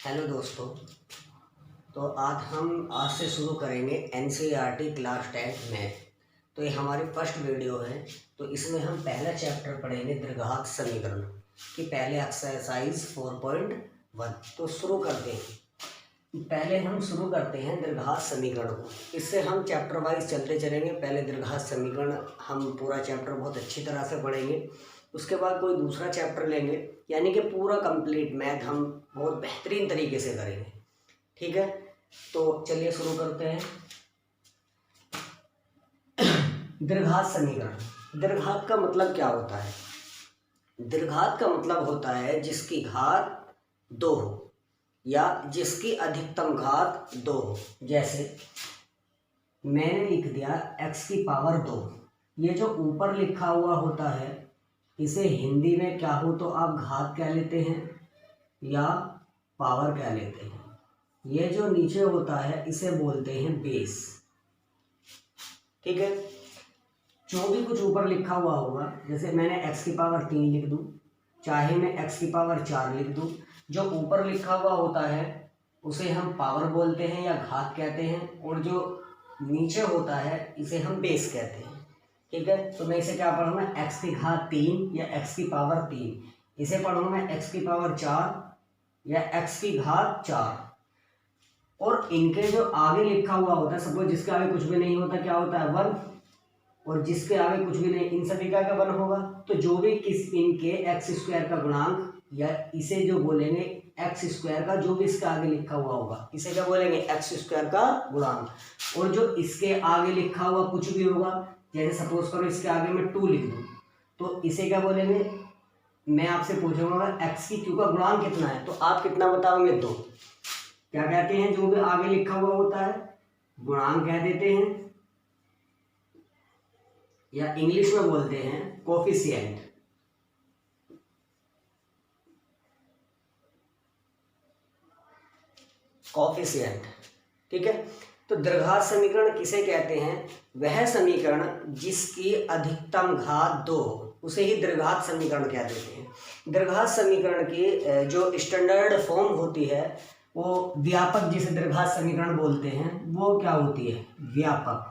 Hello दोस्तों। तो आज से शुरू करेंगे एनसीईआरटी क्लास 10 मैथ। तो ये हमारी फर्स्ट वीडियो है। तो इसमें हम पहला चैप्टर पढ़ेंगे द्विघात समीकरण की पहले एक्सरसाइज 4.1। तो शुरू करते हैं। पहले हम शुरू करते हैं द्विघात समीकरण को। इससे हम चैप्टर वाइज चलते चलेंगे। पहले द्विघात समीकरण हम पूरा चैप्टर बहुत अच्छी तरह से पढ़ेंगे। उसके बाद कोई दूसरा चैप्टर लेंगे, यानी कि पूरा कंप्लीट मैथ हम बहुत बेहतरीन तरीके से करेंगे। ठीक है, तो चलिए शुरू करते हैं। द्विघात समीकरण। द्विघात का मतलब क्या होता है? द्विघात का मतलब होता है जिसकी घात 2 हो या जिसकी अधिकतम घात 2 हो। जैसे मैंने लिख दिया x की पावर 2। ये जो ऊपर लिखा हुआ होता है इसे हिंदी में क्या हो तो आप घात क्या लेते हैं या पावर क्या लेते हैं। ये जो नीचे होता है इसे बोलते हैं बेस। ठीक है, जो भी कुछ ऊपर लिखा हुआ होगा, जैसे मैंने x की पावर 3 लिख दूं, चाहे मैं x की पावर 4 लिख दूं, जो ऊपर लिखा हुआ होता है उसे हम पावर बोलते हैं या घात कहते हैं, और जो नीचे होता है इसे हम बेस कहते हैं। ठीक है, तो मैं इसे क्या पढ़ूंगा, x की घात 3 या x की पावर 3। इसे पढ़ूंगा मैं x की पावर 4 या x की घात 4। और इनके जो आगे लिखा हुआ होता है, सपोज जिसके आगे कुछ भी नहीं होता क्या होता है 1, और जिसके आगे कुछ भी नहीं, इन सभी का 1 होगा। तो जो भी किस इनके एक्स स्क्वायर का गुणांक, या इसे जो बोलेंगे एक्स स्क्वायर का, जो भी इसके आगे लिखा हुआ होगा इसे क्या बोलेंगे, एक्स स्क्वायर का गुणांक। और जो इसके आगे लिखा हुआ कुछ भी होगा, जैसे सपोज करो इसके आगे मैं 2 लिख दूं, तो इसे क्या बोलेंगे, मैं आपसे पूछूंगा एक्स की क्यू का गुणांक कितना है, तो आप कितना बताओगे 2। क्या कहते हैं, जो भी आगे लिखा हुआ होता है गुणांक कह देते हैं, या इंग्लिश में बोलते हैं कोफिशिएंट। कोफिशिएंट। ठीक है, तो द्विघात समीकरण किसे कहते हैं, वह समीकरण जिसकी अधिकतम घात 2 हो उसे ही द्विघात समीकरण कह देते हैं। द्विघात समीकरण की जो स्टैंडर्ड फॉर्म होती है वो व्यापक, जिसे द्विघात समीकरण बोलते हैं, वो क्या होती है, व्यापक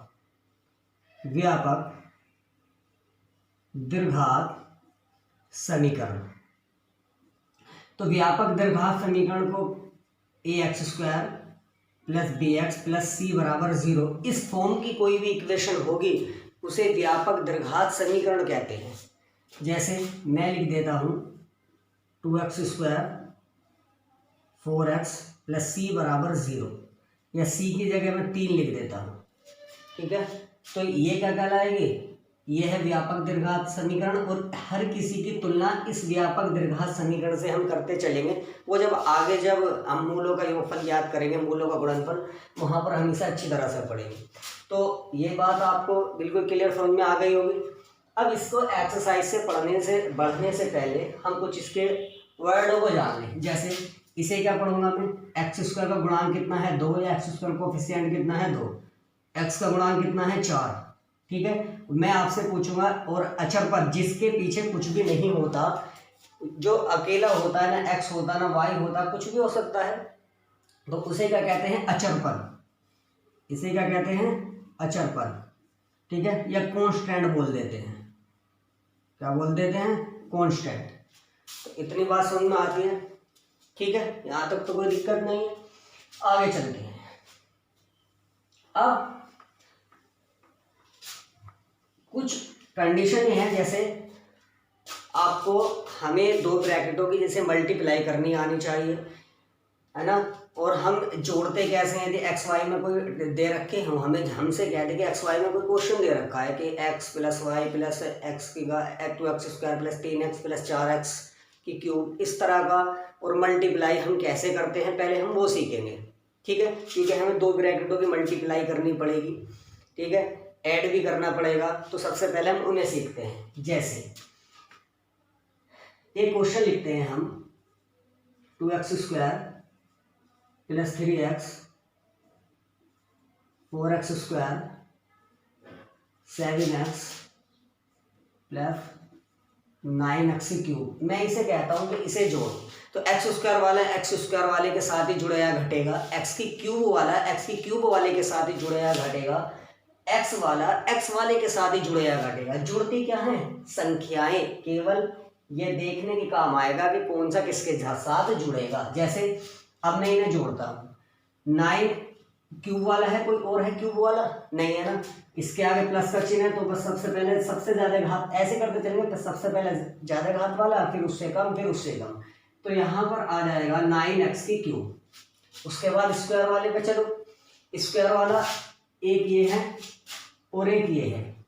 द्विघात समीकरण। तो व्यापक द्विघात समीकरण को ax² + bx + c = 0, इस फॉर्म की कोई भी इक्वेशन होगी उसे व्यापक द्विघात समीकरण कहते हैं। जैसे मैं लिख देता हूं 2x² 4x + c = 0, या c की जगह मैं 3 लिख देता हूं। ठीक है, तो ये क्या कहलाएगी, ये है व्यापक द्विघात समीकरण। और हर किसी की तुलना इस व्यापक द्विघात समीकरण से हम करते चलेंगे। वो जब हम मूलों का योगफल याद करेंगे, मूलों का गुणनफल, वहां पर हमेशा अच्छी तरह से पढ़ेंगे। तो ये बात आपको बिल्कुल क्लियर समझ में आ गई होगी। अब इसको एक्सरसाइज से बढ़ने से पहले हम कुछ इसके वर्डों को जान लें। जैसे इसे क्या पढ़ूंगा मैं, x² का गुणांक कितना है 2, या x² कोफिशिएंट कितना है 2, x का गुणांक कितना है 4। ठीक है, मैं आपसे पूछूंगा, और अचर पद जिसके पीछे कुछ भी नहीं होता, जो अकेला होता है, ना x होता ना y होता, कुछ भी हो सकता है, तो उसे क्या कहते हैं, अचर पद। इसे क्या कहते हैं, अचर पद। ठीक है, या कांस्टेंट बोल देते हैं। क्या बोल देते हैं, कांस्टेंट। तो इतनी बात समझ में आती है। ठीक है, यहां तक तो कोई दिक्कत नहीं है। आगे चलते हैं। अब कुछ कंडीशन है, जैसे आपको हमें 2 ब्रैकेटों की जैसे मल्टीप्लाई करनी आनी चाहिए, है ना। और हम जोड़ते कैसे हैं, यदि एक्स वाई में कोई दे रखे हों, हमसे कहते कि एक्स वाई में कोई क्वेश्चन दे रखा है कि x + y + x की 2x² + 3x + 4x की क्यूब, इस तरह का। और मल्टीप्लाई हम कैसे करते हैं पहले हम वो सीखेंगे। ठीक है, क्योंकि हमें 2 ब्रैकेटों की मल्टीप्लाई करनी पड़ेगी। ठीक है, ऐड भी करना पड़ेगा, तो सबसे पहले हम उन्हें सीखते हैं। जैसे एक क्वेश्चन लिखते हैं हम, 2x² + 3x 4x² 7x + 9x³ मैं इसे कहता हूं कि इसे जोड़। तो एक्स स्क्वायर वाला एक्स स्क्वायर वाले के साथ ही जुड़े या घटेगा, एक्स की क्यूब वाला एक्स की क्यूब वाले के साथ ही जुड़े या घटेगा, एक्स वाला एक्स वाले के साथ ही जुड़े या घटेगा। जुड़ती क्या है? संख्याएं। केवल ये देखने के काम आएगा कि कौन सा किसके साथ जुड़ेगा। जैसे अब मैं इन्हें जोड़ता हूँ, 9 क्यूब वाला है, कोई और है क्यूब वाला? नहीं है ना। इसके आगे प्लस का चिन्ह है तो बस सबसे पहले सबसे ज्यादा घात ऐसे करते चलेंगे, तो सबसे पहले ज्यादा घात वाला, फिर उससे कम, फिर उससे कम। तो यहाँ पर आ जाएगा 9x की क्यूब। उसके बाद स्क्वायर वाले पे चलो, स्क्वायर वाला एक ये है और एक ये है,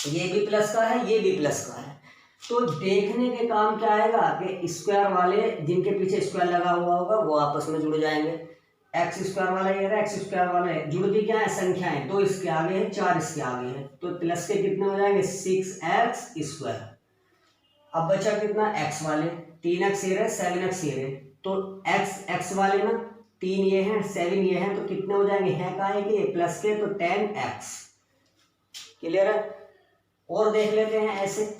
ये भी प्लस का है, ये भी प्लस का है। तो देखने के काम क्या आएगा कि स्क्वायर वाले जिनके पीछे स्क्वायर लगा हुआ होगा वो आपस में जुड़ जाएंगे। एक्स स्क्वायर वाला ये रहा, एक्स स्क्वायर वाला है, जुड़ती क्या है? संख्याएं। 2 इसके आगे है, 4 इसके आगे है, तो प्लस के कितने हो जाएंगे? 6x square. अब बचा कितना? x वाले, 3x ये रहे, 7x ये रहे, तो x वाले ना 3 ये हैं, 7 ये हैं, तो कितने हो जाएंगे? हैं का है कि प्लस के, तो 10x। क्लियर है? और देख लेते हैं ऐसे।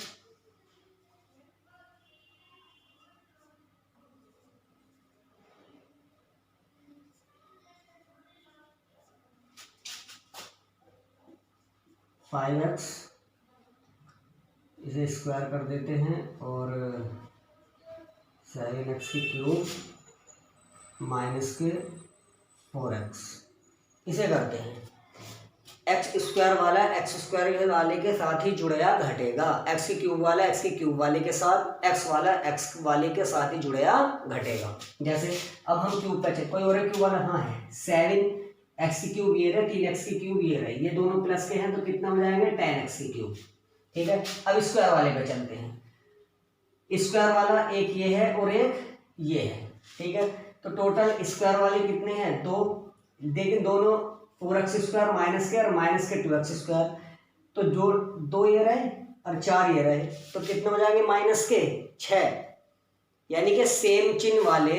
फाइव एक्स, इसे स्क्वायर कर देते हैं, और 7x की क्यूब माइनस के 4x, इसे करते हैं। एक्स स्क्वायर वाला एक्स स्क्वायर वाले के साथ ही जुड़ेगा घटेगा, एक्स की क्यूब वाला एक्स की क्यूब वाले के साथ, एक्स वाला एक्स वाले के साथ ही जुड़ेगा घटेगा। जैसे अब हम क्यूब पे कोई और क्यूब वाला, हाँ है, 7x की क्यूब ये रहे, 3x की क्यूब ये रहे, ये दोनों प्लस के हैं, तो कितना हो जाएंगे? 10x की क्यूब। ठीक है, अब स्क्वायर वाले पे चलते हैं। स्क्वायर वाला एक ये है और एक ये है। ठीक है, तो टोटल स्क्वायर वाले कितने हैं? 2। देखिए दोनों 4x स्क्वायर माइनस के और माइनस के 2x स्क्वायर, तो जो 2 ये रहे और 4 ये रहे, तो कितने हो जाएंगे? माइनस के 6। यानी कि सेम चिन्ह वाले,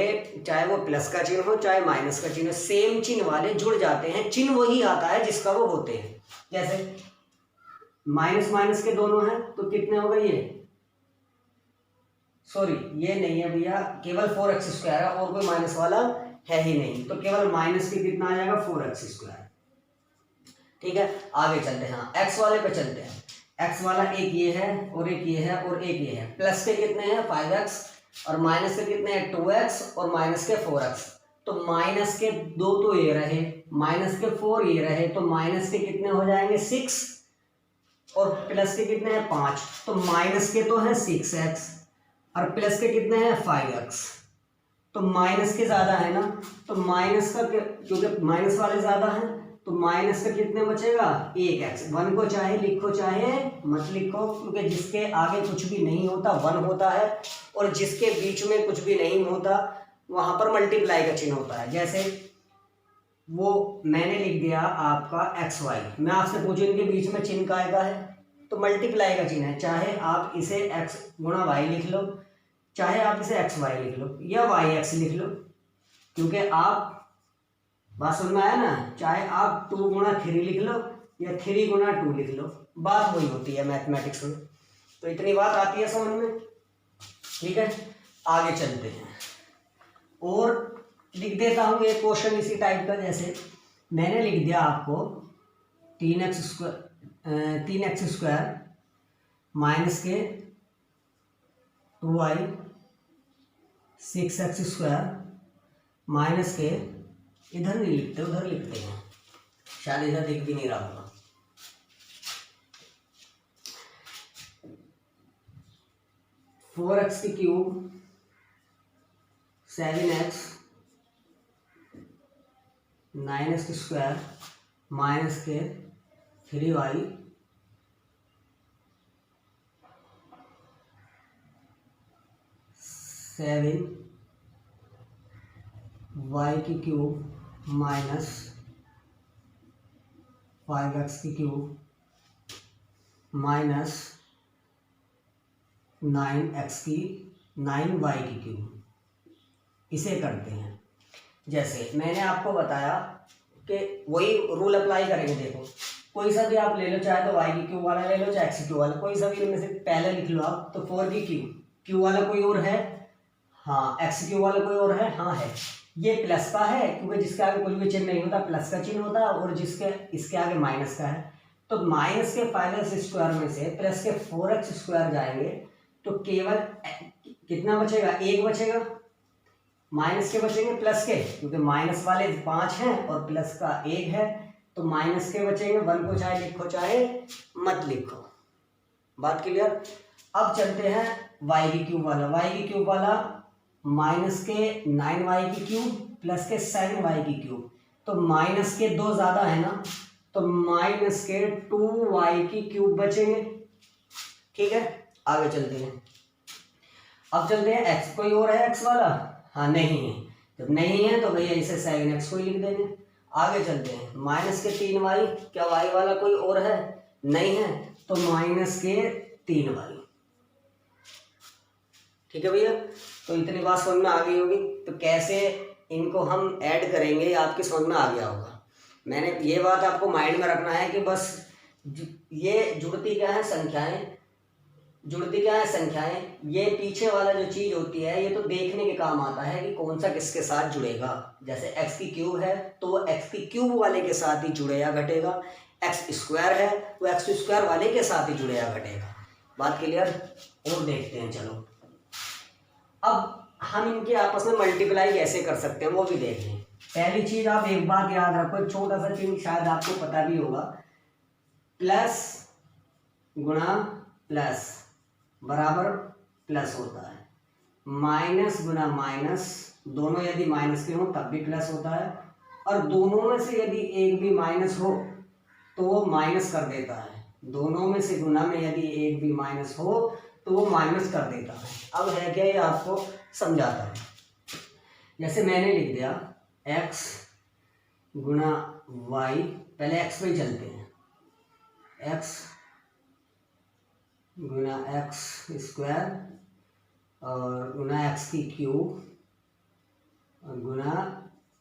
चाहे वो प्लस का चिन्ह हो चाहे माइनस का चिन्ह हो, सेम चिन्ह वाले जुड़ जाते हैं। चिन्ह वही आता है जिसका वो होते हैं। जैसे माइनस माइनस के दोनों हैं, तो कितने हो गए? ये सॉरी ये नहीं है भैया, केवल 4x स्क्वायर है और कोई माइनस वाला है ही नहीं, तो केवल माइनस के कितना आ जाएगा? 4x square. ठीक है, आगे चलते हैं। हाँ, एक्स वाले पे चलते हैं। एक्स वाला एक ये है और एक ये है और एक ये है, प्लस के कितने हैं? 5x, और माइनस के कितने हैं? 2x और माइनस के 4x। तो माइनस के 2 तो ये रहे, माइनस के 4 ये रहे, तो माइनस के कितने हो जाएंगे? 6, और प्लस के कितने हैं? 5। तो माइनस के तो है 6x और प्लस के कितने हैं? 5x। तो माइनस के ज्यादा है ना, तो माइनस का, क्योंकि माइनस वाले ज्यादा हैं, तो माइनस का कितने बचेगा? 1x। 1 को चाहे लिखो चाहे मत लिखो, क्योंकि जिसके आगे कुछ भी नहीं होता 1 होता है, और जिसके बीच में कुछ भी नहीं होता वहां पर मल्टीप्लाई का चिन्ह होता है। जैसे वो मैंने लिख दिया आपका xy, मैं आपसे पूछूं इनके बीच में चिन्ह काय का है, तो मल्टीप्लाई का चिन्ह है। चाहे आप इसे x गुणा y लिख लो, चाहे आप इसे xy लिख लो, या yx लिख लो, क्योंकि आप, बात समझ में आया ना, चाहे आप 2 गुणा 3 लिख लो या 3 गुणा 2 लिख लो, बात वही होती है मैथमेटिक्स में। तो इतनी बात आती है समझ में। ठीक है, आगे चलते हैं और लिख देता हूँ एक क्वेश्चन इसी टाइप का। जैसे मैंने लिख दिया आपको 3x स्क्वायर माइनस के 2y, 6x स्क्वायर माइनस के, इधर नहीं लिखते उधर लिखते हैं, शायद इधर दिख भी नहीं रहा होगा, 4x की cube 7x 9x square minus के 3y 7y की क्यूब माइनस 5x की क्यूब माइनस 9y की क्यूब, इसे करते हैं। जैसे मैंने आपको बताया कि वही रूल अप्लाई करेंगे। देखो कोई सा भी आप ले लो, चाहे तो y की क्यूब वाला ले लो चाहे x की क्यूब वाला, कोई सा भी इनमें से पहले लिख लो आप। तो 4 की क्यूब वाला कोई और है? हाँ एक्स क्यूब वाला कोई और है, हाँ है, ये प्लस का है क्योंकि जिसके आगे कुछ भी चिन्ह नहीं होता प्लस का चिन्ह होता है, और जिसके इसके आगे माइनस का है। तो माइनस के 5x स्क्वायर में से प्लस के 4x स्क्वायर जाएंगे तो केवल कितना बचेगा, 1 बचेगा। माइनस के बचेंगे प्लस के, क्योंकि माइनस वाले 5 हैं और प्लस का 1 है, तो माइनस के बचेंगे। 1 को चाहे लिखो चाहे मत लिखो, बात क्लियर। अब चलते हैं y की क्यूब वाला। y की क्यूब वाला माइनस के 9y की क्यूब प्लस के 7y की क्यूब, तो माइनस के 2 ज़्यादा है ना, तो माइनस के 2y की क्यूब बचेंगे। ठीक है, आगे चलते हैं। अब चलते हैं x, कोई और है x वाला, हाँ नहीं है, जब नहीं है तो भैया इसे 7x को ही लिख देंगे। आगे चलते हैं, माइनस के 3y, क्या y वाला कोई और है, नहीं है, तो माइनस के 3y। ठीक है भैया, तो इतनी बात समझ में आ गई होगी। तो कैसे इनको हम ऐड करेंगे ये आपकी समझ में आ गया होगा। मैंने ये बात आपको माइंड में रखना है कि बस ये जुड़ती क्या है, संख्याएं, जुड़ती क्या है, संख्याएं। ये पीछे वाला जो चीज़ होती है ये तो देखने के काम आता है कि कौन सा किसके साथ जुड़ेगा। जैसे x की क्यूब है तो वो x की क्यूब वाले के साथ ही जुड़े या घटेगा, x स्क्वायर है तो x स्क्वायर वाले के साथ ही जुड़े या घटेगा। बात क्लियर। और देखते हैं, चलो अब हम इनके आपस में मल्टीप्लाई कैसे कर सकते हैं वो भी देख लें। पहली चीज आप एक बात याद रखो, छोटा सा चिन्ह शायद आपको पता भी होगा, प्लस गुणा प्लस बराबर प्लस होता है, माइनस गुना माइनस, दोनों यदि माइनस के हो तब भी प्लस होता है, और दोनों में से यदि एक भी माइनस हो तो वो माइनस कर देता है। दोनों में से गुना में यदि एक भी माइनस हो तो वो माइनस कर देता है। अब है क्या, ये आपको समझाता है। जैसे मैंने लिख दिया x गुना y, पहले x पे ही चलते हैं, x गुना x स्क्वायर और गुना x की क्यूब और गुना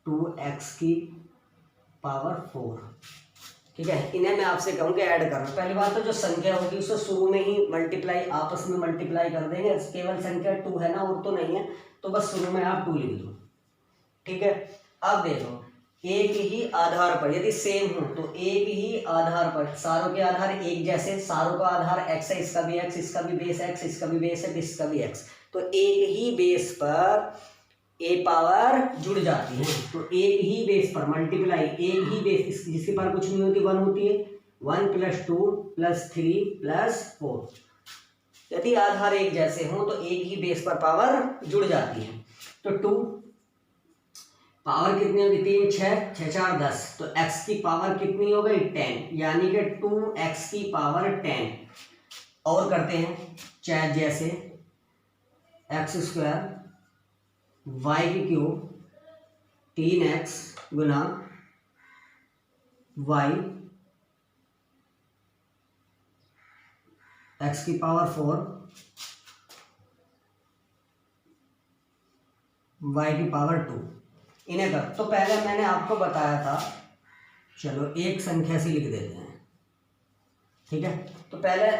2x की पावर 4। ठीक है, इन्हें मैं आपसे कहूँ कि ऐड करना। पहली बात तो जो संख्या होगी उसको शुरू में ही मल्टीप्लाई, आपस में मल्टीप्लाई कर देंगे। केवल संख्या 2 है ना, और तो नहीं है, तो बस शुरू में आप 2 लिख दो। ठीक है, अब देखो एक ही आधार पर यदि सेम हो तो एक ही आधार पर, सारों के आधार एक जैसे, सारों का आधार x है, इसका भी x, इसका भी बेस x, इसका भी बेस है, इसका भी x, तो एक ही बेस पर a पावर जुड़ जाती है। तो एक ही बेस पर मल्टीप्लाई, एक ही बेस जिसके पास कुछ नहीं होती 1 होती है, 1 + 2 + 3 + 4। यदि आधार एक जैसे हो तो एक ही बेस पर पावर जुड़ जाती है। तो 2 पावर कितनी होगी, 3 6 6 4 10, तो x की पावर कितनी हो गई 10, यानी कि 2x की पावर 10। और करते हैं चाहे जैसे x स्क्वायर y की क्यूब 3x गुना y, x की पावर 4, y की पावर 2, इन्हें कर। तो पहले मैंने आपको बताया था, चलो एक संख्या से लिख देते हैं। ठीक है, तो पहले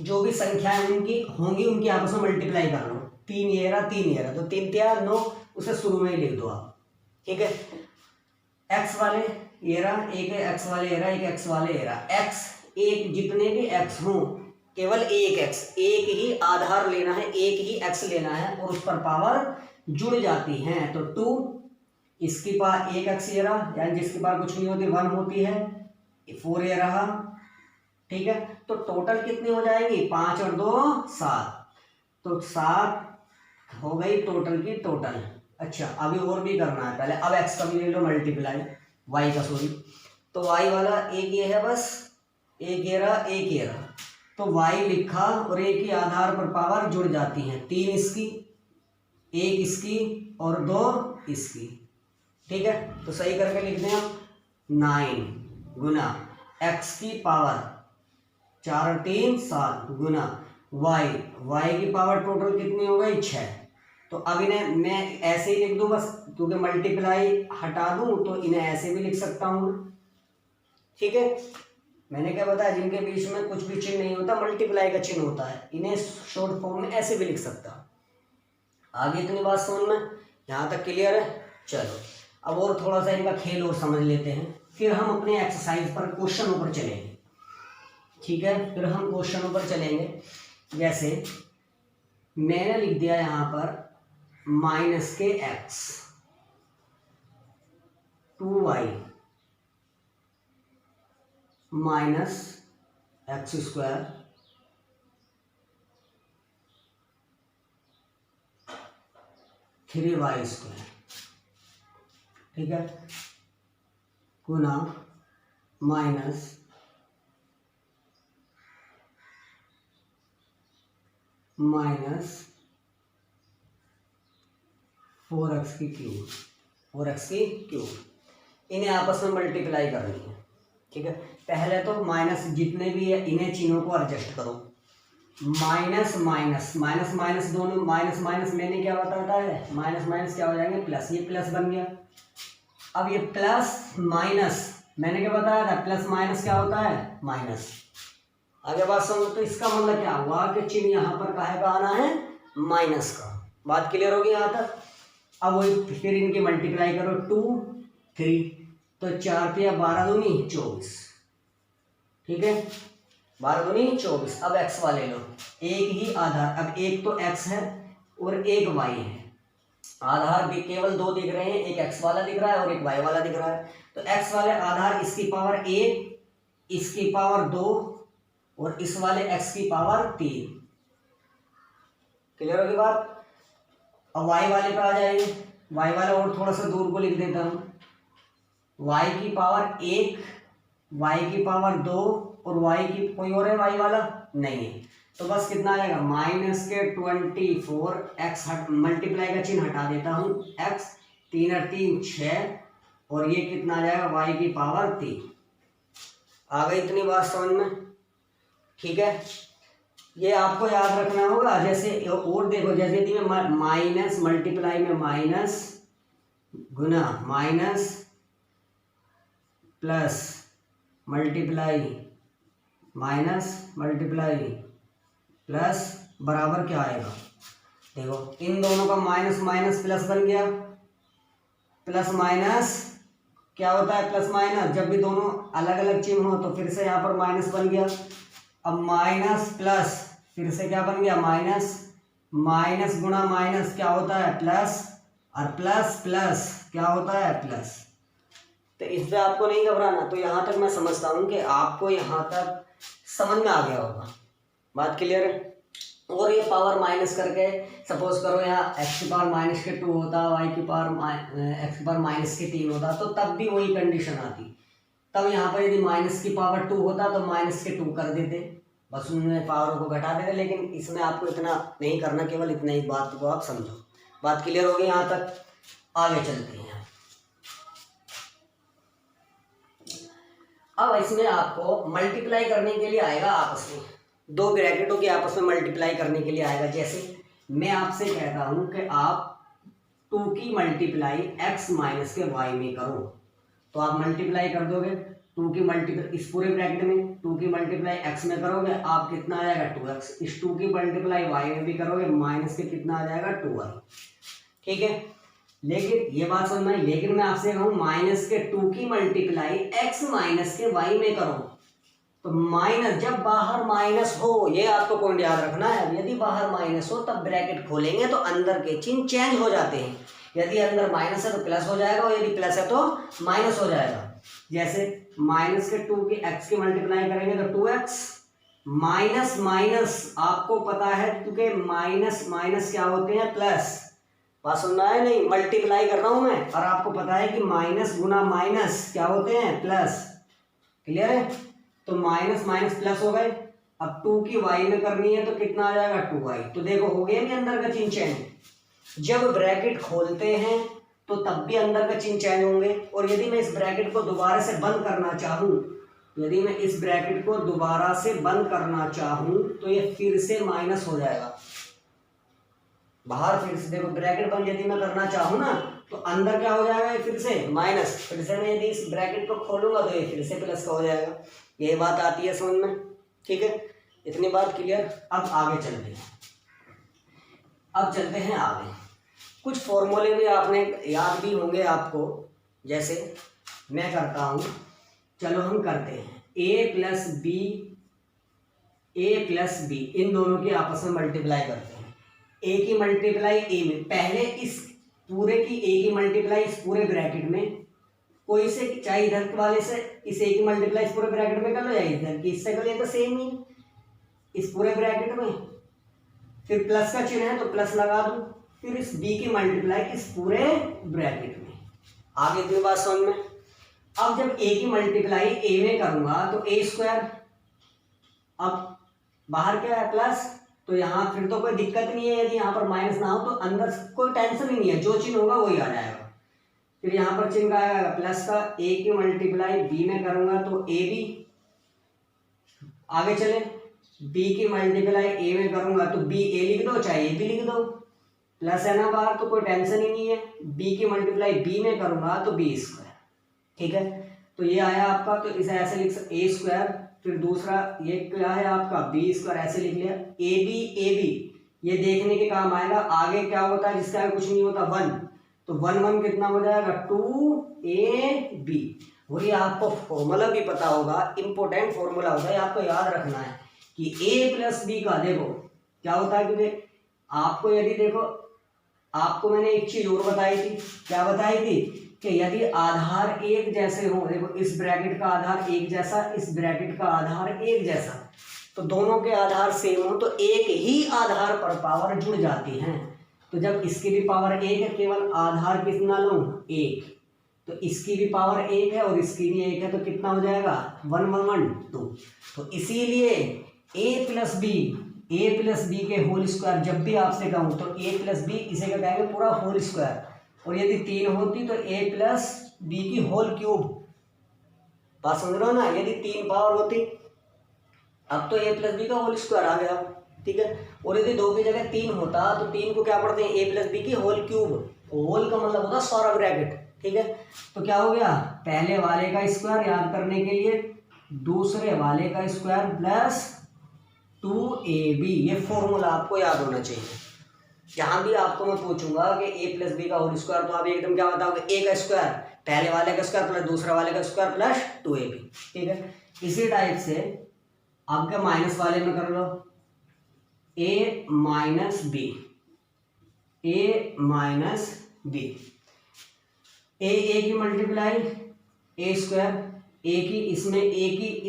जो भी संख्याएं उनकी होंगी उनकी आपस में मल्टीप्लाई कर लो। 3 ये रहा, 3 ये रहा, तो 3 3 9, उसे शुरू में ही लिख दो आप। ठीक है, x वाले ये रहा, एक x वाले ये रहा, एक x वाले ये रहा, x एक, जितने भी x हों केवल एक x, एक ही आधार लेना है, एक ही x लेना है और उस पर पावर जुड़ जाती हैं। तो 2 इसकी पावर एक x ये रहा, यानी जिसकी पावर कुछ नहीं होती 1 होती है, 4 ये रहा। ठीक है, तो टोटल कितनी हो जाएगी, 5 और 2 7, तो 7 हो गई टोटल की टोटल। अच्छा, अभी और भी करना है, पहले अब x का भी ले लो मल्टीप्लाई, y का सॉरी, तो y वाला एक ये है, बस एक ये रहा, एक ये रहा, तो y लिखा और एक ही आधार पर पावर जुड़ जाती हैं, 3 इसकी, 1 इसकी और 2 इसकी। ठीक है, तो सही करके लिख दें आप, 9 गुना x की पावर 4 और 3 7 गुना y की पावर टोटल कितनी हो गई 6। तो अब इन्हें मैं ऐसे ही लिख दूं बस, क्योंकि मल्टीप्लाई हटा दूं तो इन्हें ऐसे भी लिख सकता हूं। ठीक है, मैंने क्या बताया, जिनके बीच में कुछ भी चिन्ह नहीं होता मल्टीप्लाई का चिन्ह होता है, इन्हें शॉर्ट फॉर्म में ऐसे भी लिख सकता। आगे इतनी बात समझ में, यहाँ तक क्लियर है। चलो अब और थोड़ा सा इनका खेल और समझ लेते हैं, फिर हम अपने एक्सरसाइज पर क्वेश्चनों पर चलेंगे। ठीक है, फिर हम क्वेश्चनों पर चलेंगे। जैसे मैंने लिख दिया यहाँ पर माइनस के x 2y minus x square 3y square, ठीक है, गुना माइनस माइनस 4x की क्यूब, 4x की क्यूब, इन्हें आपस में मल्टीप्लाई करनी है। ठीक है, पहले तो माइनस जितने भी है इन्हें चिन्हों को एडजस्ट करो। माइनस माइनस माइनस माइनस दोनों, माइनस माइनस मैंने क्या बताता है, माइनस माइनस क्या हो जाएंगे प्लस, ये प्लस बन गया। अब ये प्लस माइनस मैंने क्या बताया था, प्लस माइनस क्या होता है माइनस। आगे बात समझो, तो इसका मतलब क्या हुआ कि चिन्ह यहाँ पर काहे का आना है, माइनस का। बात क्लियर होगी यहाँ तक। अब वही फिर इनकी मल्टीप्लाई करो 2 3, तो 4 या 12 दूनी 24, ठीक है, 12 दूनी 24। अब एक्स वाले लो, एक ही आधार, अब एक तो एक्स है और एक वाई है, आधार भी केवल 2 दिख रहे हैं, एक एक्स वाला दिख रहा है और एक वाई वाला दिख रहा है। तो एक्स वाले आधार इसकी पावर 1, इसकी पावर 2 और इस वाले एक्स की पावर 3। क्लियर होगी बात। अब वाई वाले पे आ जाएंगे, वाई वाला और थोड़ा सा दूर को लिख देता हूँ, वाई की पावर 1, वाई की पावर 2 और वाई की कोई और है वाई वाला नहीं है, तो बस कितना आ जाएगा माइनस के 24, एक्स मल्टीप्लाई का चिन्ह हटा देता हूँ, एक्स 3 और 3 6 और ये कितना आ जाएगा वाई की पावर 3। आ गई इतनी बात समझ में, ठीक है। ये आपको याद रखना होगा। जैसे और देखो, जैसे यदि मैं माइनस मल्टीप्लाई में माइनस गुना minus plus multiply minus multiply plus बराबर क्या आएगा, देखो इन दोनों का माइनस माइनस प्लस बन गया, प्लस माइनस क्या होता है, प्लस माइनस जब भी दोनों अलग अलग चिन्ह हो तो फिर से यहाँ पर माइनस बन गया। अब माइनस प्लस फिर से क्या बन गया माइनस, माइनस गुणा माइनस क्या होता है प्लस, और प्लस प्लस क्या होता है प्लस। तो इस पे आपको नहीं घबराना। तो यहाँ तक मैं समझता हूँ कि आपको यहाँ तक समझ में आ गया होगा, बात क्लियर है। और ये पावर माइनस करके सपोज करो यहाँ एक्स की पावर माइनस के 2 होता, वाई की पावर एक्स की पावर माइनस के 3 होता, तो तब भी वही कंडीशन आती। तब यहाँ पर यदि माइनस की पावर 2 होता तो माइनस के 2 कर देते, बस उनमें पावर को घटा देते। लेकिन इसमें आपको इतना नहीं करना, केवल इतना ही बात को आप समझो। बात क्लियर होगी यहाँ तक, आगे चलते हैं। अब इसमें आपको मल्टीप्लाई करने के लिए आएगा आपस में, 2 ब्रैकेटों की आपस में मल्टीप्लाई करने के लिए आएगा। जैसे मैं आपसे कहता हूं कि आप 2 की मल्टीप्लाई x माइनस के y में करो, तो आप मल्टीप्लाई कर दोगे 2 की मल्टीप्लाई इस पूरे ब्रैकेट में 2 की मल्टीप्लाई x में करोगे, आप कितना आ जाएगा 2x, इस 2 की मल्टीप्लाई y में भी करोगे, माइनस के कितना आ जाएगा 2y, ठीक है। लेकिन ये बात समझना है, लेकिन मैं आपसे कहूँ माइनस के 2 की मल्टीप्लाई x माइनस के y में करो, तो माइनस जब बाहर माइनस हो, ये आपको पॉइंट याद रखना है, यदि बाहर माइनस हो तब ब्रैकेट खोलेंगे तो अंदर के चिन्ह चेंज हो जाते हैं। यदि अंदर माइनस है तो प्लस हो जाएगा और यदि प्लस है तो माइनस हो जाएगा। जैसे माइनस के 2 की x की मल्टीप्लाई करेंगे तो 2x, माइनस माइनस आपको पता है क्योंकि माइनस माइनस क्या होते हैं प्लस, बात सुनना है नहीं, मल्टीप्लाई कर रहा हूं मैं, और आपको पता है कि माइनस गुना माइनस क्या होते हैं प्लस, क्लियर है। तो माइनस माइनस प्लस हो गए। अब 2 की y में करनी है तो कितना आ जाएगा 2y, तो देखो हो गया नहीं अंदर का चिन्ह चेंज। जब ब्रैकेट खोलते हैं तो तब भी अंदर का चिन्ह चेंज होंगे, और यदि मैं इस ब्रैकेट को दोबारा से बंद करना चाहूँ, यदि मैं इस ब्रैकेट को दोबारा से बंद करना चाहूँ तो ये फिर से माइनस हो जाएगा बाहर। फिर से देखो ब्रैकेट बंद यदि मैं करना चाहूँ ना तो अंदर क्या हो जाएगा, ये फिर से माइनस, फिर से मैं यदि इस ब्रैकेट को खोलूंगा तो ये फिर से प्लस का हो जाएगा। ये बात आती है समझ में, ठीक है, इतनी बात क्लियर। अब आगे चलते हैं, अब चलते हैं आगे। कुछ फॉर्मूले भी आपने याद भी होंगे आपको, जैसे मैं करता हूँ, चलो हम करते हैं ए प्लस बी इन दोनों की आपस में मल्टीप्लाई करते हैं। ए की मल्टीप्लाई ए में, पहले इस पूरे की ए की मल्टीप्लाई इस पूरे ब्रैकेट में, कोई से चाहे इधर वाले से इस ए की मल्टीप्लाई इस पूरे ब्रैकेट में कर लो, या इधर की इससे कर लो, तो सेम ही इस पूरे ब्रैकेट में, फिर प्लस का चिन्ह है तो प्लस लगा दूं, फिर इस बी की मल्टीप्लाई इस पूरे ब्रैकेट में। आगे इतनी बात समझ में। अब जब ए की मल्टीप्लाई ए में करूंगा तो ए स्क्वायर, अब बाहर क्या है प्लस, तो यहाँ फिर तो कोई दिक्कत नहीं है, यदि यहाँ पर माइनस ना हो तो अंदर कोई टेंशन ही नहीं है, जो चिन्ह होगा वही आ जाएगा। फिर यहाँ पर चिन्ह आएगा प्लस का, ए की मल्टीप्लाई बी में करूंगा तो ए बी, आगे चले बी की मल्टीप्लाई ए में करूंगा तो बी ए लिख दो चाहे ए बी लिख दो, प्लस है ना बाहर तो कोई टेंशन ही नहीं है। बी की मल्टीप्लाई बी में करूंगा तो बी स्क्वायर, ठीक है। तो ये आया आपका, तो इसे ऐसे लिख सकते ए स्क्वायर, फिर दूसरा ये क्या है आपका बी स्क्वायर, ऐसे लिख लिया। ए बी ये देखने के काम आएगा, आगे क्या होता है जिसका कुछ नहीं होता 1, तो 1 कितना हो जाएगा 2ab। और ये आपको फॉर्मूला भी पता होगा, इंपॉर्टेंट फॉर्मूला होता है, आपको याद रखना है कि a प्लस बी का देखो क्या होता है, क्योंकि आपको यदि देखो, आपको मैंने एक चीज और बताई थी, क्या बताई थी कि यदि आधार एक जैसे हो, देखो इस ब्रैकेट का आधार एक जैसा, इस ब्रैकेट का आधार एक जैसा, तो दोनों के आधार सेम हो तो एक ही आधार पर पावर जुड़ जाती है। तो जब इसकी भी पावर एक है, केवल आधार कितना लूं एक, तो इसकी भी पावर एक है और इसकी भी एक है, तो कितना हो जाएगा 1 1 1 2। तो इसीलिए a प्लस बी के होल स्क्वायर जब भी आपसे कहूँ तो a प्लस बी, इसे क्या कहेंगे पूरा होल स्क्वायर, और यदि 3 होती तो a प्लस बी की होल क्यूब। बात समझ रहे हो ना, यदि 3 पावर होती, अब तो a प्लस बी का होल स्क्वायर आ गया, ठीक है। और यदि 2 की जगह 3 होता तो 3 को क्या पढ़ते हैं a प्लस बी की होल क्यूब, होल का मतलब होता है सारा ब्रैकेट, ठीक है। तो क्या हो गया, पहले वाले का स्क्वायर याद करने के लिए दूसरे वाले का स्क्वायर प्लस 2ab, ये फॉर्मूला आपको याद होना चाहिए। जहां भी आपको मैं पूछूंगा कि a प्लस बी का होल स्क्वायर, तो आप एकदम क्या बताओगे, a का स्क्वायर पहले वाले का स्क्वायर प्लस दूसरे वाले का स्क्वायर प्लस 2ab, ठीक है। इसी टाइप से आपके माइनस वाले में कर लो a माइनस बी, a की मल्टीप्लाई a स्क्वायर, a की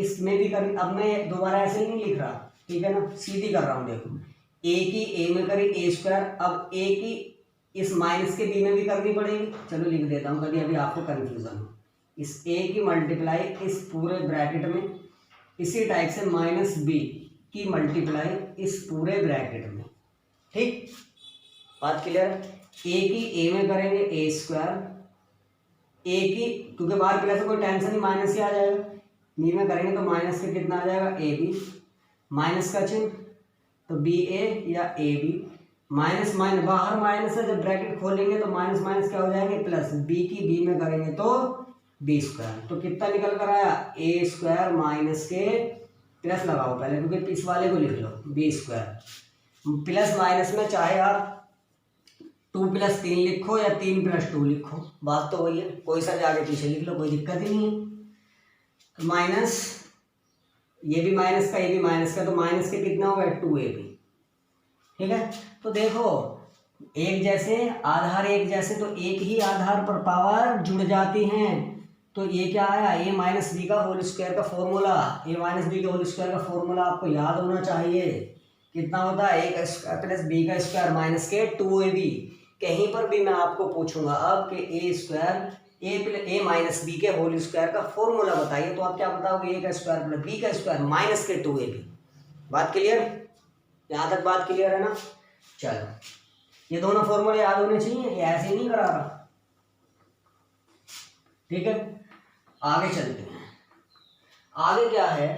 इसमें भी कर, अब मैं दोबारा ऐसे नहीं लिख रहा, ठीक है ना, सीधी कर रहा हूँ। देखो a की a में करी a स्क्वायर, अब a की इस माइनस के b में भी करनी पड़ेगी, चलो लिख देता हूँ कभी अभी आपको कंफ्यूजन हो। इस a की मल्टीप्लाई इस पूरे ब्रैकेट में, इसी टाइप से माइनस b की मल्टीप्लाई इस पूरे ब्रैकेट में, ठीक, बात क्लियर है। a की a में करेंगे a स्क्वायर, a की क्योंकि बाहर प्लस से कोई टेंशन नहीं, माइनस ही आ जाएगा, बी में करेंगे तो माइनस के कितना आ जाएगा ए बी, माइनस का चिन्ह तो बी ए या ए बी, माइनस माइनस बाहर माइनस है, जब ब्रैकेट खोलेंगे तो माइनस माइनस क्या हो जाएंगे प्लस, बी की बी में करेंगे तो बी स्क्वायर, तो कितना निकल कर आया ए स्क्वायर माइनस के प्लस लगाओ पहले क्योंकि इस वाले को लिख लो बी स्क्वायर, प्लस माइनस में चाहे आप 2 + 3 लिखो या 3 + 2 लिखो, बात तो वही है, कोई सा भी आगे पीछे लिख लो, कोई दिक्कत ही नहीं है। तो माइनस, ये भी माइनस का, ये भी माइनस का, तो माइनस के कितना होगा 2ab, ठीक है। तो देखो एक जैसे आधार एक जैसे, तो एक ही आधार पर पावर जुड़ जाती हैं, तो ये क्या आया a माइनस बी का होल स्क्वायर का फॉर्मूला, a माइनस बी का होल स्क्वायर का फॉर्मूला आपको याद होना चाहिए, कितना होता है a का स्क्वायर प्लस b का स्क्वायर माइनस के 2ab। कहीं पर भी मैं आपको पूछूंगा अब कि a square a minus B के होल स्क्वायर का फॉर्मूला बताइए, तो आप क्या बताओगे a का स्क्वायर प्लस b का स्क्वायर माइनस के 2ab। बात क्लियर, यहाँ तक बात क्लियर है ना। चलो ये दोनों फॉर्मूले याद होने चाहिए, ये ऐसे ही नहीं करा रहा, ठीक है। आगे चलते हैं, आगे क्या है,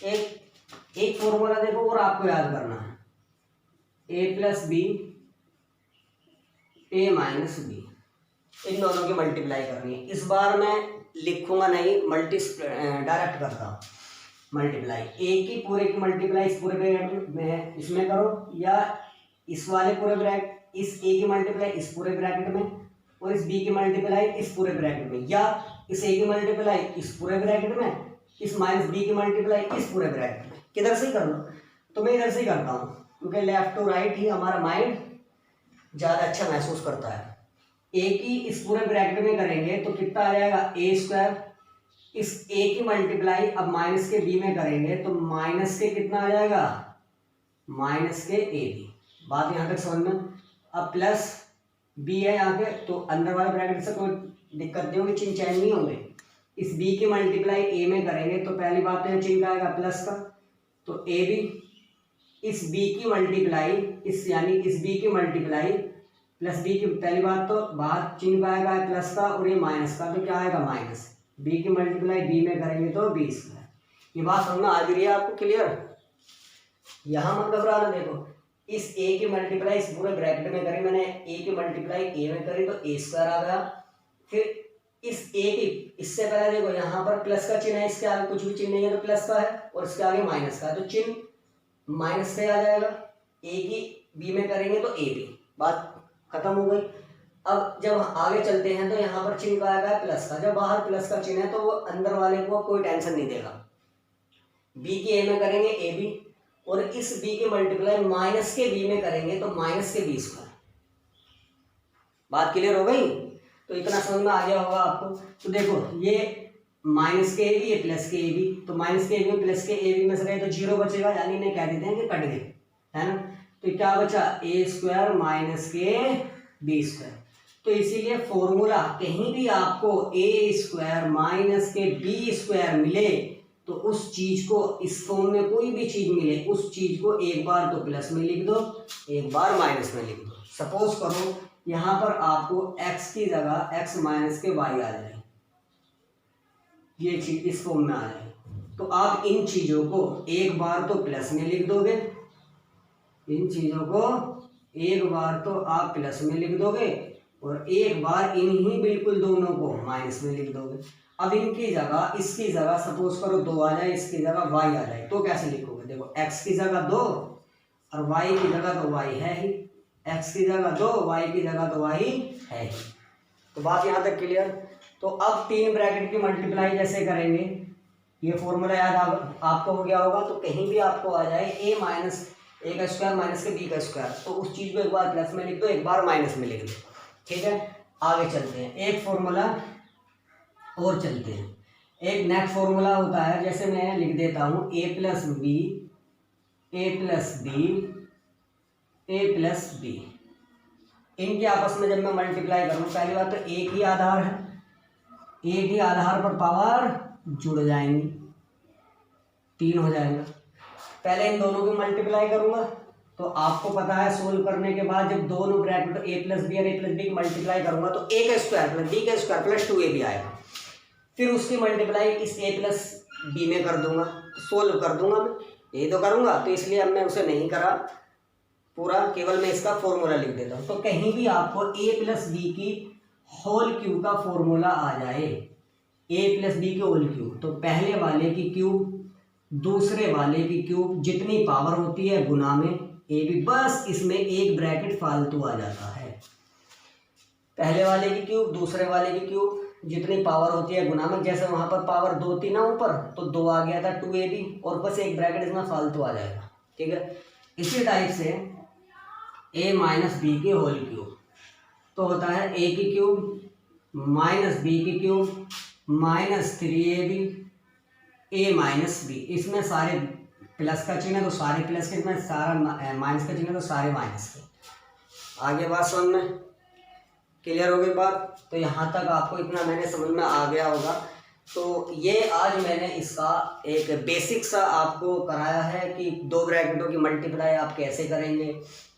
एक फॉर्मूला देखो और आपको याद करना है, a plus B a minus B, इन दोनों की मल्टीप्लाई करनी है। इस बार मैं लिखूंगा नहीं, डायरेक्ट करता हूँ मल्टीप्लाई, a की पूरे की मल्टीप्लाई इस पूरे ब्रैकेट में इसमें करो या इस वाले पूरे ब्रैकेट इस ए की मल्टीप्लाई इस पूरे ब्रैकेट में और इस बी की मल्टीप्लाई इस पूरे ब्रैकेट में, या इस ए की मल्टीप्लाई इस पूरे ब्रैकेट में, इस माइनस बी की मल्टीप्लाई इस पूरे ब्रैकेट में। किधर से कर लो, तो मैं इधर से ही करता हूँ क्योंकि लेफ्ट टू राइट ही हमारा माइंड ज़्यादा अच्छा महसूस करता है। ए की इस पूरे ब्रैकेट में करेंगे तो कितना आ जाएगा ए स्क्वायर, इस ए की मल्टीप्लाई अब माइनस के बी में करेंगे तो माइनस के कितना आ जाएगा, माइनस के ए बी। बात यहाँ तक समझ में। अब प्लस बी है यहाँ पे तो अंदर वाले ब्रैकेट से कोई दिक्कत नहीं होगी, चिन्ह चेंज नहीं होंगे। इस बी की मल्टीप्लाई ए में करेंगे तो पहली बात तो चिन्ह का आएगा प्लस का, तो ए बी, इस बी की मल्टीप्लाई इस यानी इस बी की मल्टीप्लाई प्लस बी की, पहली बात तो बाहर चिन्ह का आएगा प्लस का और ये माइनस का, तो क्या आएगा माइनस। बी की मल्टीप्लाई बी में करेंगे तो बी स्क्वायर। ये बात समझ में आ रही है आपको, क्लियर। यहाँ मत घबराना, देखो इस ए की मल्टीप्लाई इस पूरे ब्रैकेट में करी मैंने, ए की मल्टीप्लाई ए में करी तो ए स्क्वायर आ गया। फिर इस ए की, इससे पहले देखो यहाँ पर प्लस का चिन्ह है, इसके आगे कुछ भी चिन्ह नहीं है तो प्लस का है, और इसके आगे माइनस का, तो चिन्ह माइनस से आ जाएगा। ए की बी में करेंगे तो ए बी, बात खत्म हो गई। अब जब आगे चलते हैं तो यहाँ पर चिन्ह का आएगा प्लस का, जब बाहर प्लस का चिन्ह है तो वो अंदर वाले को कोई टेंशन नहीं देगा। बी की ए में करेंगे ए बी, और इस बी की मल्टीप्लाई माइनस के बी में करेंगे तो माइनस के बी स्क्वायर। बात क्लियर हो गई, तो इतना समझ में आ गया होगा आपको। तो देखो ये माइनस के ए बी, ये प्लस के ए बी, तो माइनस के ए बी प्लस के ए बी में से गए तो जीरो बचेगा, यानी इन्हें कह देते हैं कि कट गए, है ना। तो क्या बचा, ए स्क्वायर माइनस के बी स्क्वायर। तो इसीलिए फॉर्मूला कहीं भी आपको ए स्क्वायर माइनस के बी स्क्वायर मिले तो उस चीज को, इस फॉर्म में कोई भी चीज मिले उस चीज को एक बार तो प्लस में लिख दो, एक बार माइनस में लिख दो। सपोज करो यहाँ पर आपको x की जगह x माइनस के y आ जाए, ये चीज इस फॉर्म में आ जाए, तो आप इन चीजों को एक बार तो प्लस में लिख दोगे, इन चीजों को एक बार तो आप प्लस में लिख दोगे और एक बार इन्हीं बिल्कुल दोनों को माइनस में लिख दोगे। अब इनकी जगह, इसकी जगह सपोज करो 2 आ जाए, इसकी जगह y आ जाए, तो कैसे लिखोगे, देखो x की जगह 2 और y की जगह तो y है ही, x की जगह 2 y की जगह तो y है ही। तो बात यहाँ तक क्लियर। तो अब 3 ब्रैकेट की मल्टीप्लाई जैसे करेंगे, ये फॉर्मूला याद आपको हो गया होगा, तो कहीं भी आपको आ जाए ए माइनस ए का स्क्वायर माइनस के बी का स्क्वायर, तो उस चीज़ को एक बार प्लस में लिख दो, एक बार माइनस में लिख दो, ठीक है। आगे चलते हैं, एक फॉर्मूला और चलते हैं। एक नेक्स्ट फॉर्मूला होता है, जैसे मैं लिख देता हूँ ए प्लस बी, ए प्लस बी, ए प्लस बी। इनके आपस में जब मैं मल्टीप्लाई करूँ, पहली बात तो एक ही आधार है, एक ही आधार पर पावर जुड़ जाएंगी, 3 हो जाएगा। पहले इन दोनों की मल्टीप्लाई करूँगा, तो आपको पता है सोल्व करने के बाद जब दोनों ब्रैकेट ए प्लस बी और ए प्लस बी की मल्टीप्लाई करूँगा तो ए का स्क्वायर प्लस बी का स्क्वायर प्लस 2ab आएगा। फिर उसकी मल्टीप्लाई इस ए प्लस बी में कर दूंगा, तो सोल्व कर दूंगा मैं, यही तो करूँगा, तो इसलिए अब मैं उसे नहीं करा पूरा, केवल मैं इसका फॉर्मूला लिख देता हूँ। तो कहीं भी आपको ए प्लस बी की होल क्यूब का फॉर्मूला आ जाए, ए प्लस बी की होल क्यूब, तो पहले वाले की क्यूब दूसरे वाले की क्यूब, जितनी पावर होती है गुना में ए बी, बस इसमें एक ब्रैकेट फालतू आ जाता है। पहले वाले की क्यूब दूसरे वाले की क्यूब, जितनी पावर होती है गुना में, जैसे वहाँ पर पावर 2 थी ना ऊपर, तो 2 आ गया था 2ab, और बस एक ब्रैकेट इसमें फालतू आ जाएगा, ठीक है। इसी टाइप से a माइनस बी की होल क्यूब, तो होता है a की क्यूब माइनस बी की cube minus 3ab a minus B. इसमें सारे प्लस का चिन्ह है तो सारे प्लस के, इसमें सारा माइनस का चिन्ह है तो सारे माइनस के। आगे बात समझ में क्लियर हो गई बात। तो यहाँ तक आपको इतना मैंने समझ में आ गया होगा। तो ये आज मैंने इसका एक बेसिक सा आपको कराया है कि 2 ब्रैकेटों की मल्टीप्लाई आप कैसे करेंगे,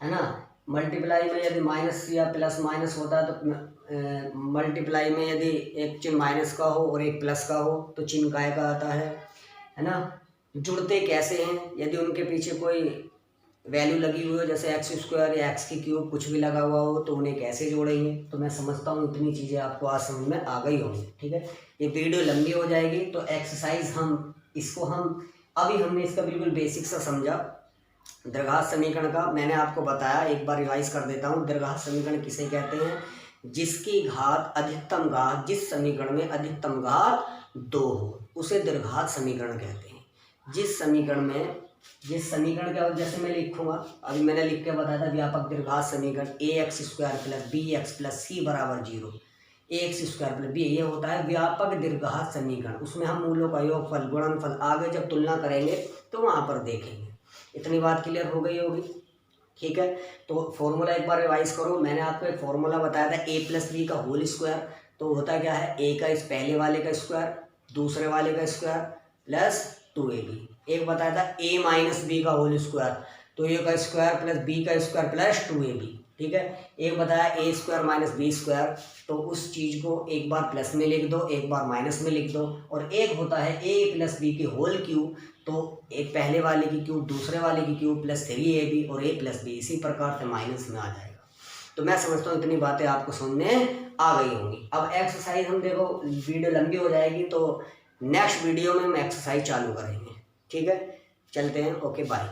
है ना। मल्टीप्लाई में यदि माइनस या प्लस माइनस होता है तो मल्टीप्लाई में यदि एक चिन्ह माइनस का हो और एक प्लस का हो तो चिन्ह काय का आता है ना। जुड़ते कैसे हैं, यदि उनके पीछे कोई वैल्यू लगी हुई हो, जैसे एक्स स्क्वायर या एक्स की क्यूब कुछ भी लगा हुआ हो, तो उन्हें कैसे जोड़ेंगे। तो मैं समझता हूँ इतनी चीज़ें आपको आज समझ में आ गई होंगी, ठीक है। ये वीडियो लंबी हो जाएगी तो एक्सरसाइज हम इसको अभी हमने इसका बिल्कुल बेसिक सा समझा, दीर्घात समीकरण का मैंने आपको बताया, एक बार रिवाइज कर देता हूँ। दीर्घात समीकरण किसे कहते हैं? जिसकी घात अधिकतम घात, जिस समीकरण में अधिकतम घात 2 हो उसे दीर्घात समीकरण कहते हैं। जिस समीकरण क्या हो, जैसे मैं लिखूंगा, अभी मैंने लिख के बताया था व्यापक दीर्घात समीकरण ax² + bx + c = 0, ax² + b, ये होता है व्यापक दीर्घात समीकरण। उसमें हम मूलों का योगफल, गुणनफल आगे जब तुलना करेंगे तो वहाँ पर देखेंगे। इतनी बात क्लियर हो गई होगी, ठीक है। तो फॉर्मूला एक बार रिवाइज करो। मैंने आपको एक फॉर्मूला बताया था a + b का होल स्क्वायर, तो होता क्या है, a का इस पहले वाले का स्क्वायर, दूसरे वाले का स्क्वायर प्लस 2ab। एक बताया था a - b का होल स्क्वायर, तो a का स्क्वायर प्लस b का स्क्वायर प्लस 2ab, ठीक है। एक बताया a² - b², तो उस चीज़ को एक बार प्लस में लिख दो, एक बार माइनस में लिख दो। और एक होता है a + b की होल क्यूब, तो एक पहले वाले की क्यूब दूसरे वाले की क्यूब प्लस 3ab और a + b, इसी प्रकार से माइनस में आ जाएगा। तो मैं समझता हूँ इतनी बातें आपको समझ में आ गई होंगी। अब एक्सरसाइज हम देखो, वीडियो लंबी हो जाएगी तो नेक्स्ट वीडियो में हम एक्सरसाइज चालू करेंगे, ठीक है। चलते हैं, ओके बाय।